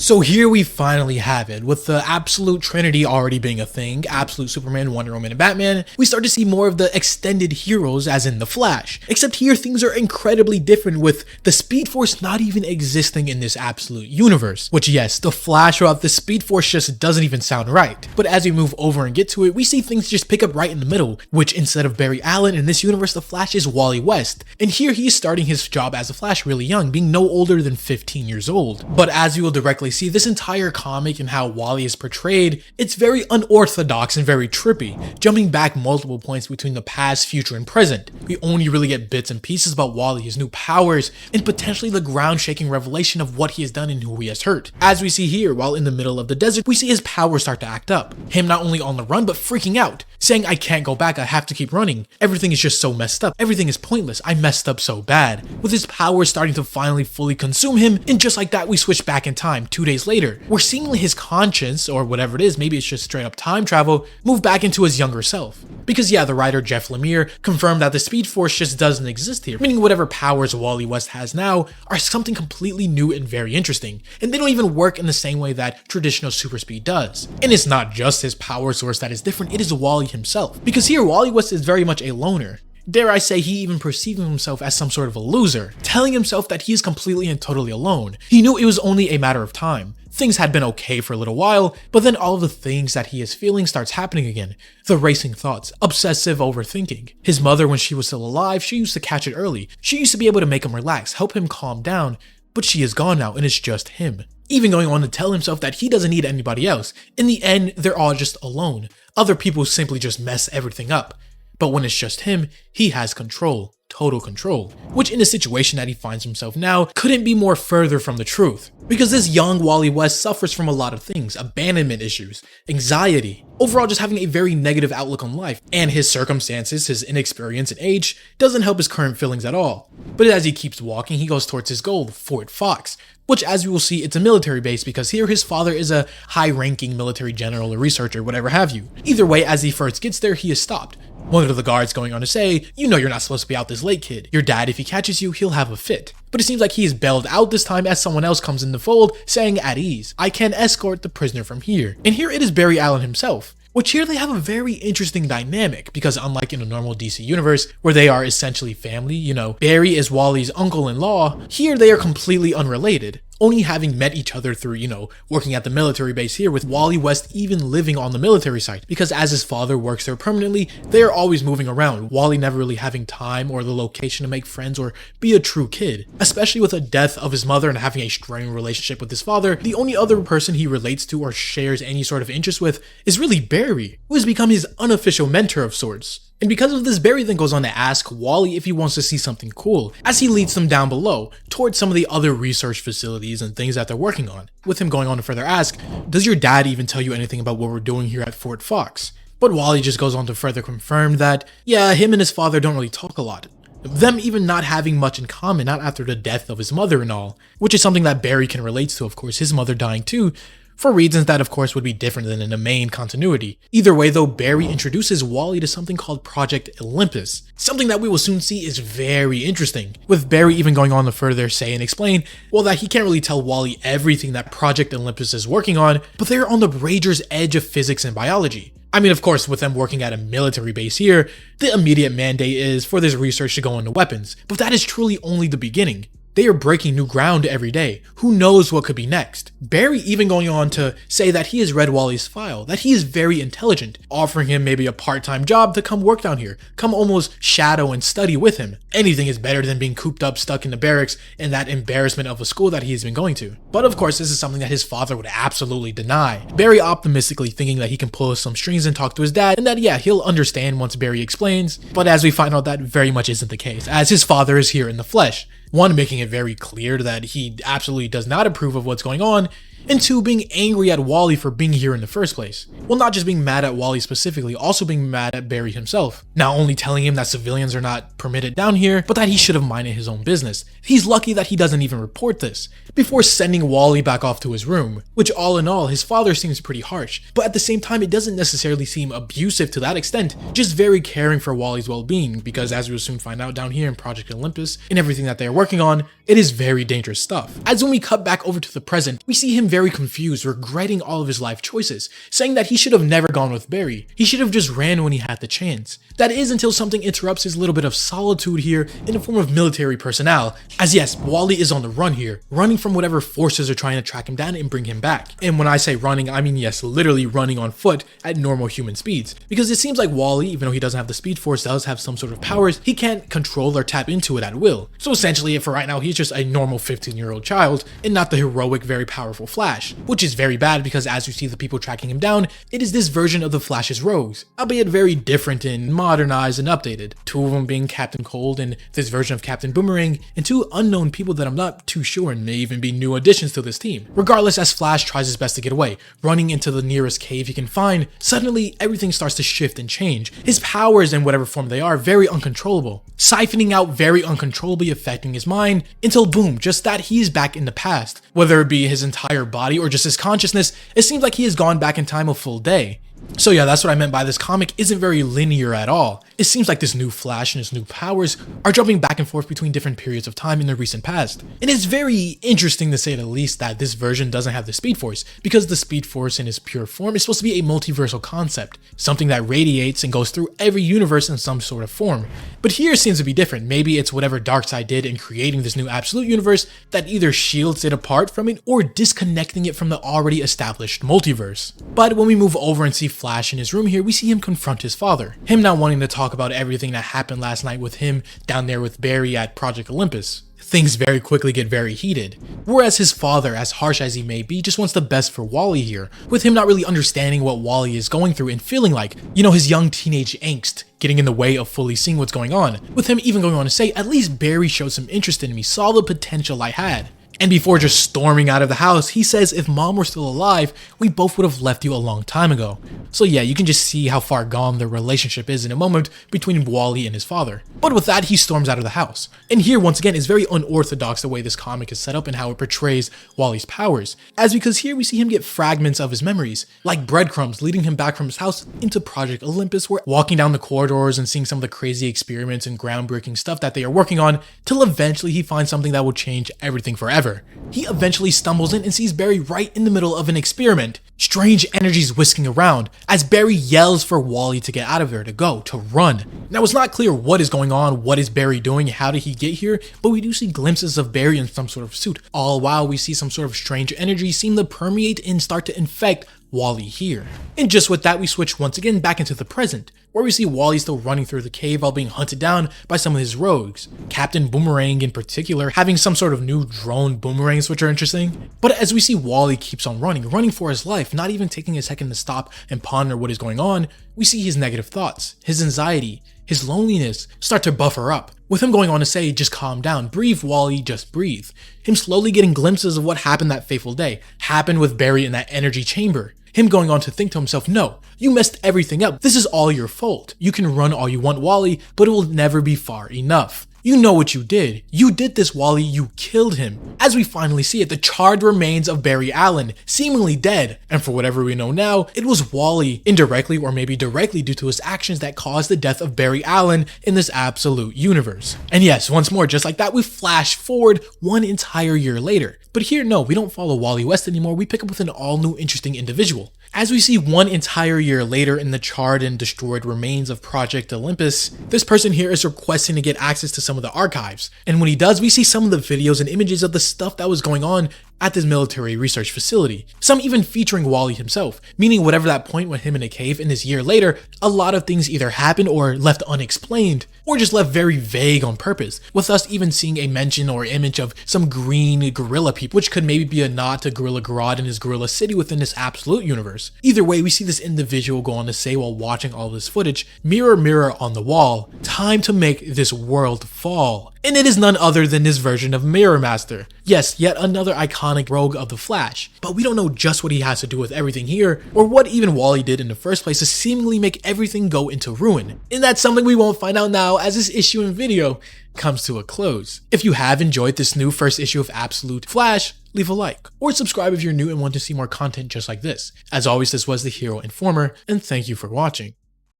So here we finally have it, with the Absolute Trinity already being a thing, Absolute Superman, Wonder Woman, and Batman. We start to see more of the extended heroes as in the Flash, except here things are incredibly different, with the Speed Force not even existing in this Absolute universe. Which yes, the Flash without the Speed Force just doesn't even sound right. But as we move over and get to it, we see things just pick up right in the middle, which instead of Barry Allen in this universe, the Flash is Wally West. And here he is starting his job as a Flash really young, being no older than 15 years old. But as you will directly see, this entire comic and how Wally is portrayed, it's very unorthodox and very trippy, jumping back multiple points between the past, future, and present. We only really get bits and pieces about Wally, his new powers, and potentially the ground-shaking revelation of what he has done and who he has hurt. As we see here, while in the middle of the desert, we see his powers start to act up. Him not only on the run, but freaking out, saying, "I can't go back, I have to keep running. Everything is just so messed up. Everything is pointless. I messed up so bad." With his powers starting to finally fully consume him, and just like that, we switch back in time 2 days later. Where seemingly his conscience, or whatever it is, maybe it's just straight up time travel, move back into his younger self. Because yeah, the writer Jeff Lemire confirmed that the Speed Force just doesn't exist here, meaning whatever powers Wally West has now are something completely new and very interesting, and they don't even work in the same way that traditional super speed does. And it's not just his power source that is different, it is Wally himself. Because here, Wally West is very much a loner. Dare I say, he even perceiving himself as some sort of a loser, telling himself that he is completely and totally alone. He knew it was only a matter of time. Things had been okay for a little while, but then all of the things that he is feeling starts happening again. The racing thoughts, obsessive overthinking. His mother, when she was still alive, she used to catch it early. She used to be able to make him relax, help him calm down, but she is gone now and it's just him. Even going on to tell himself that he doesn't need anybody else. In the end, they're all just alone. Other people simply just mess everything up. But when it's just him, he has control. Total control, which in the situation that he finds himself now couldn't be more further from the truth. Because this young Wally West suffers from a lot of things, abandonment issues, anxiety, overall just having a very negative outlook on life, and his circumstances, his inexperience and age doesn't help his current feelings at all. But as he keeps walking, he goes towards his goal, Fort Fox, which as we will see, it's a military base because here his father is a high-ranking military general or researcher, whatever have you. Either way, as he first gets there, he is stopped. One of the guards going on to say, "You know you're not supposed to be out this late, kid. Your dad, if he catches you, he'll have a fit." But it seems like he is bailed out this time as someone else comes in the fold, saying at ease, "I can escort the prisoner from here." And here it is Barry Allen himself. Which here they have a very interesting dynamic, because unlike in a normal DC universe, where they are essentially family, you know, Barry is Wally's uncle-in-law, here they are completely unrelated. Only having met each other through, you know, working at the military base here, with Wally West even living on the military site, because as his father works there permanently, they are always moving around, Wally never really having time or the location to make friends or be a true kid. Especially with the death of his mother and having a strained relationship with his father, the only other person he relates to or shares any sort of interest with is really Barry, who has become his unofficial mentor of sorts. And because of this, Barry then goes on to ask Wally if he wants to see something cool, as he leads them down below, towards some of the other research facilities and things that they're working on. With him going on to further ask, "Does your dad even tell you anything about what we're doing here at Fort Fox?" But Wally just goes on to further confirm that, yeah, him and his father don't really talk a lot. Them even not having much in common, not after the death of his mother and all, which is something that Barry can relate to, of course, his mother dying too, for reasons that of course would be different than in the main continuity. Either way though, Barry introduces Wally to something called Project Olympus, something that we will soon see is very interesting, with Barry even going on to further say and explain, well, that he can't really tell Wally everything that Project Olympus is working on, but they're on the razor's edge of physics and biology. I mean, of course, with them working at a military base here, the immediate mandate is for this research to go into weapons, but that is truly only the beginning. They are breaking new ground every day. Who knows what could be next? Barry even going on to say that he has read Wally's file, that he is very intelligent, offering him maybe a part-time job to come work down here, come almost shadow and study with him. Anything is better than being cooped up, stuck in the barracks, and that embarrassment of a school that he's been going to. But of course, this is something that his father would absolutely deny. Barry optimistically thinking that he can pull some strings and talk to his dad, and that yeah, he'll understand once Barry explains. But as we find out, that very much isn't the case, as his father is here in the flesh. One, making it very clear that he absolutely does not approve of what's going on, and two, being angry at Wally for being here in the first place. Well, not just being mad at Wally specifically, also being mad at Barry himself. Not only telling him that civilians are not permitted down here, but that he should have minded his own business. He's lucky that he doesn't even report this, before sending Wally back off to his room, which all in all, his father seems pretty harsh, but at the same time, it doesn't necessarily seem abusive to that extent, just very caring for Wally's well-being, because as we will soon find out down here in Project Olympus, and everything that they are working on, it is very dangerous stuff. As when we cut back over to the present, we see him very confused, regretting all of his life choices, saying that he should have never gone with Barry. He should have just ran when he had the chance. That is until something interrupts his little bit of solitude here in the form of military personnel, as yes, Wally is on the run here, running from whatever forces are trying to track him down and bring him back. And when I say running, I mean yes, literally running on foot at normal human speeds. Because it seems like Wally, even though he doesn't have the Speed Force, does have some sort of powers, he can't control or tap into it at will. So essentially, for right now, he's just a normal 15-year-old child, and not the heroic, very powerful Flash, which is very bad because as you see the people tracking him down, it is this version of the Flash's rogues, albeit very different and modernized and updated. Two of them being Captain Cold and this version of Captain Boomerang, and two unknown people that I'm not too sure and may even be new additions to this team. Regardless, as Flash tries his best to get away, running into the nearest cave he can find, suddenly everything starts to shift and change. His powers, in whatever form they are, very uncontrollable, siphoning out very uncontrollably, affecting his mind, until boom, just that he's back in the past. Whether it be his entire body or just his consciousness, it seems like he has gone back in time a full day. So yeah, that's what I meant by this comic isn't very linear at all. It seems like this new Flash and his new powers are jumping back and forth between different periods of time in the recent past. And it's very interesting to say the least that this version doesn't have the Speed Force, because the Speed Force in its pure form is supposed to be a multiversal concept, something that radiates and goes through every universe in some sort of form. But here it seems to be different. Maybe it's whatever Darkseid did in creating this new Absolute universe that either shields it apart from it or disconnecting it from the already established multiverse. But when we move over and see Flash in his room here, we see him confront his father, him not wanting to talk about everything that happened last night with him down there with Barry at Project Olympus. Things very quickly get very heated, whereas his father, as harsh as he may be, just wants the best for Wally here, with him not really understanding what Wally is going through and feeling like, you know, his young teenage angst getting in the way of fully seeing what's going on, with him even going on to say, at least Barry showed some interest in me, saw the potential I had. And before just storming out of the house, he says if Mom were still alive, we both would have left you a long time ago. So yeah, you can just see how far gone their relationship is in a moment between Wally and his father. But with that, he storms out of the house. And here, once again, is very unorthodox the way this comic is set up and how it portrays Wally's powers. As because here we see him get fragments of his memories, like breadcrumbs leading him back from his house into Project Olympus, where walking down the corridors and seeing some of the crazy experiments and groundbreaking stuff that they are working on, till eventually he finds something that will change everything forever. He eventually stumbles in and sees Barry right in the middle of an experiment. Strange energies whisking around as Barry yells for Wally to get out of there, to go, to run. Now it's not clear what is going on, what is Barry doing, how did he get here, but we do see glimpses of Barry in some sort of suit, all while we see some sort of strange energy seem to permeate and start to infect Wally here. And just with that, we switch once again back into the present, where we see Wally still running through the cave while being hunted down by some of his rogues. Captain Boomerang in particular having some sort of new drone boomerangs, which are interesting. But as we see Wally keeps on running for his life, not even taking a second to stop and ponder what is going on, we see his negative thoughts, his anxiety, his loneliness start to buffer up, with him going on to say, just calm down, breathe Wally, just breathe. Him slowly getting glimpses of what happened that fateful day, happened with Barry in that energy chamber. Him going on to think to himself, no, you messed everything up, this is all your fault. You can run all you want, Wally, but it will never be far enough. You know what you did. You did this, Wally. You killed him. As we finally see it, the charred remains of Barry Allen, seemingly dead. And for whatever we know now, it was Wally, indirectly or maybe directly due to his actions, that caused the death of Barry Allen in this Absolute universe. And yes, once more, just like that, we flash forward one entire year later. But here, no, we don't follow Wally West anymore. We pick up with an all-new interesting individual. As we see one entire year later in the charred and destroyed remains of Project Olympus, this person here is requesting to get access to some of the archives. And when he does, we see some of the videos and images of the stuff that was going on at this military research facility. Some even featuring Wally himself, meaning whatever that point with him in a cave in this year later, a lot of things either happened or left unexplained, or just left very vague on purpose, with us even seeing a mention or image of some green gorilla people, which could maybe be a nod to Gorilla Grodd and his gorilla city within this Absolute universe. Either way, we see this individual go on to say while watching all this footage, mirror, mirror on the wall, time to make this world fall. And it is none other than this version of Mirror Master. Yes, yet another iconic rogue of the Flash, but we don't know just what he has to do with everything here, or what even Wally did in the first place to seemingly make everything go into ruin. And that's something we won't find out now as this issue and video comes to a close. If you have enjoyed this new first issue of Absolute Flash, leave a like, or subscribe if you're new and want to see more content just like this. As always, this was the Hero Informer, and thank you for watching.